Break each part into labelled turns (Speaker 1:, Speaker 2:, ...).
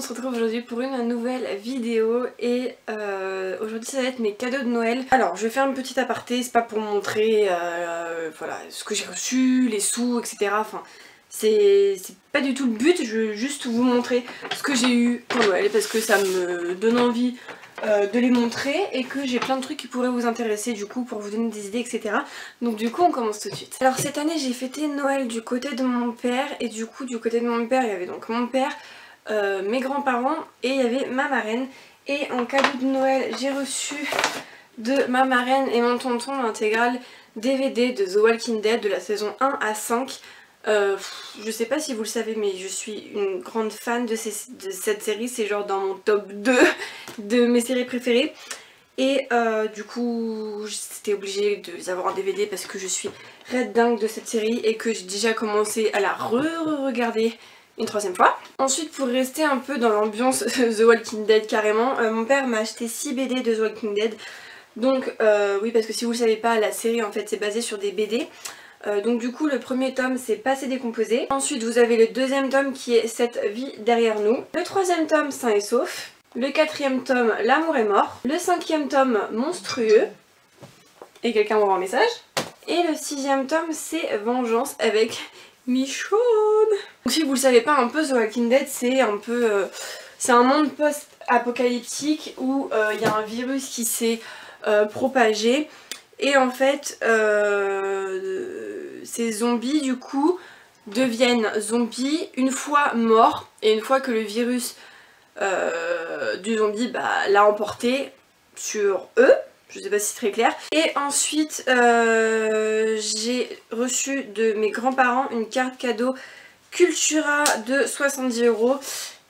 Speaker 1: se retrouve aujourd'hui pour une nouvelle vidéo et aujourd'hui ça va être mes cadeaux de Noël. Alors je vais faire une petite aparté, c'est pas pour montrer voilà, ce que j'ai reçu, les sous, etc. Enfin c'est pas du tout le but, je veux juste vous montrer ce que j'ai eu pour Noël parce que ça me donne envie de les montrer et que j'ai plein de trucs qui pourraient vous intéresser du coup pour vous donner des idées, etc. Donc du coup on commence tout de suite. Alors cette année j'ai fêté Noël du côté de mon père et du coup du côté de mon père il y avait donc mon père, mes grands-parents et il y avait ma marraine. Et en cadeau de Noël j'ai reçu de ma marraine et mon tonton l'intégrale DVD de The Walking Dead de la saison 1 à 5. Je sais pas si vous le savez mais je suis une grande fan de cette série, c'est genre dans mon top 2 de mes séries préférées. Et du coup j'étais obligée de les avoir en DVD parce que je suis red dingue de cette série et que j'ai déjà commencé à la re-regarder une troisième fois. Ensuite pour rester un peu dans l'ambiance The Walking Dead carrément, mon père m'a acheté 6 BD de The Walking Dead. Donc oui parce que si vous le savez pas la série en fait c'est basé sur des BD. Donc du coup le premier tome c'est Passé décomposé. Ensuite vous avez le deuxième tome qui est Cette vie derrière nous. Le troisième tome Sain et sauf. Le quatrième tome L'amour est mort. Le cinquième tome Monstrueux. Et quelqu'un m'envoie un message. Et le sixième tome c'est Vengeance avec Michonne. Donc si vous le savez pas un peu The Walking Dead c'est un peu... c'est un monde post-apocalyptique où il y a un virus qui s'est propagé. Et en fait, ces zombies du coup deviennent zombies une fois morts et une fois que le virus du zombie l'a emporté sur eux. Je sais pas si c'est très clair. Et ensuite, j'ai reçu de mes grands-parents une carte cadeau Cultura de 70 €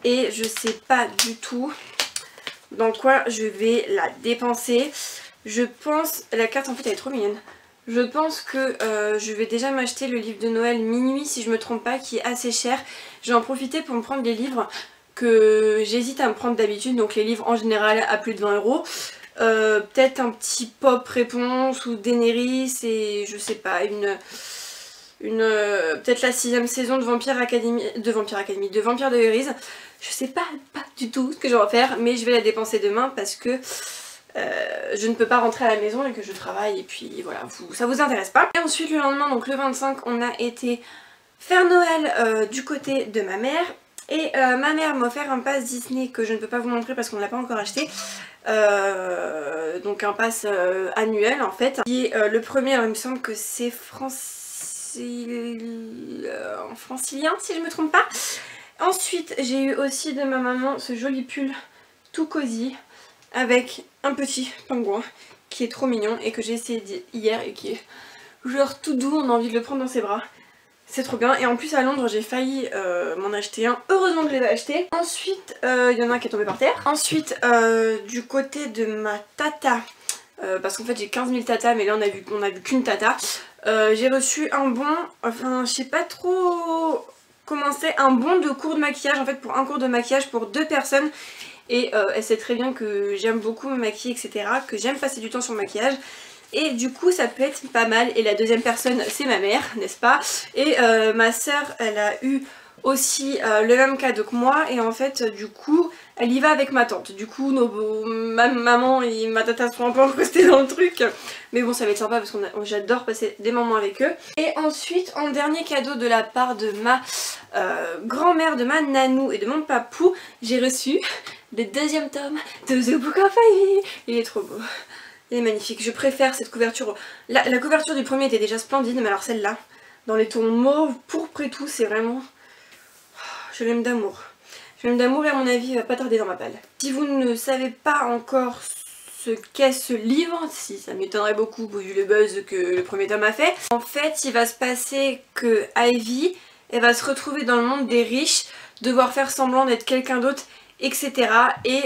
Speaker 1: et je sais pas du tout dans quoi je vais la dépenser. Je pense, la carte en fait elle est trop mignonne. Je pense que je vais déjà m'acheter le livre de Noël Minuit si je me trompe pas qui est assez cher. Je vais en profiter pour me prendre des livres que j'hésite à me prendre d'habitude, donc les livres en général à plus de 20 €. Peut-être un petit Pop Réponse ou Daenerys et je sais pas, peut-être la 6ème saison de Vampire Academy, de Vampire Diaries. Je sais pas du tout ce que je vais en faire mais je vais la dépenser demain parce que je ne peux pas rentrer à la maison et que je travaille et puis voilà, ça vous intéresse pas. Et ensuite le lendemain, donc le 25, on a été faire Noël du côté de ma mère. Et ma mère m'a offert un pass Disney que je ne peux pas vous montrer parce qu'on ne l'a pas encore acheté. Donc un pass annuel en fait. Et le premier, alors, il me semble que c'est francilien si je me trompe pas. Ensuite j'ai eu aussi de ma maman ce joli pull tout cosy avec un petit pingouin qui est trop mignon et que j'ai essayé hier et qui est genre tout doux, on a envie de le prendre dans ses bras. C'est trop bien et en plus à Londres j'ai failli m'en acheter un, heureusement que je l'ai acheté. Ensuite il y en a un qui est tombé par terre. Ensuite du côté de ma tata, parce qu'en fait j'ai 15 000 tatas mais là on a vu qu'une tata, j'ai reçu un bon, enfin je sais pas trop comment c'est, un bon de cours de maquillage en fait pour un cours de maquillage pour 2 personnes. Et elle sait très bien que j'aime beaucoup me maquiller, etc. Que j'aime passer du temps sur le maquillage. Et du coup ça peut être pas mal. Et la deuxième personne c'est ma mère, n'est-ce pas? Et ma soeur elle a eu aussi le même cadeau que moi. Et en fait du coup elle y va avec ma tante. Du coup ma maman et ma tata sont un peu encrustées dans le truc. Mais bon ça va être sympa parce que j'adore passer des moments avec eux. Et ensuite en dernier cadeau de la part de ma grand-mère, de ma nanou et de mon papou, j'ai reçu le deuxième tome de The Book of Ivy. Il est trop beau, il est magnifique, je préfère cette couverture. La couverture du premier était déjà splendide, mais alors celle-là, dans les tons mauve, pourpre et tout, c'est vraiment... Je l'aime d'amour. Je l'aime d'amour et à mon avis il va pas tarder dans ma palle. Si vous ne savez pas encore ce qu'est ce livre, si ça m'étonnerait beaucoup vu le buzz que le premier tome a fait, en fait il va se passer que Ivy, elle va se retrouver dans le monde des riches, devoir faire semblant d'être quelqu'un d'autre, etc. Et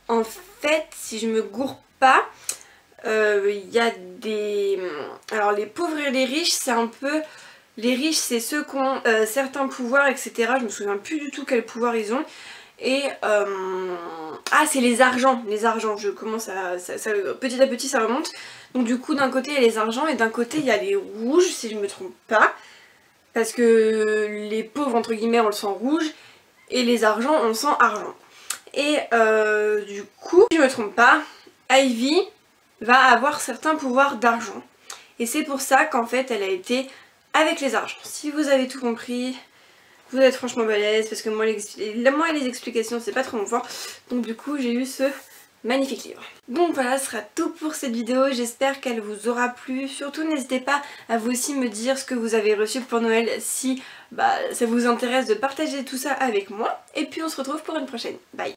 Speaker 1: en fait, si je me gourre pas, il y a des... Alors les pauvres et les riches, c'est un peu... Les riches, c'est ceux qui ont certains pouvoirs, etc. Je me souviens plus du tout quel pouvoir ils ont. Et ah, c'est les argents, je commence à... petit à petit ça remonte. Donc du coup d'un côté il y a les argents et d'un côté il y a les rouges si je me trompe pas. Parce que les pauvres entre guillemets ont le sang rouge. et les argents on sent argent. Et du coup, si je me trompe pas, Ivy va avoir certains pouvoirs d'argent. Et c'est pour ça qu'en fait elle a été avec les argents. Si vous avez tout compris, vous êtes franchement balèze parce que moi les explications c'est pas trop mon fort. Donc du coup j'ai eu ce magnifique livre. Donc voilà, ce sera tout pour cette vidéo, j'espère qu'elle vous aura plu. Surtout n'hésitez pas à vous aussi me dire ce que vous avez reçu pour Noël si ça vous intéresse de partager tout ça avec moi. Et puis on se retrouve pour une prochaine. Bye!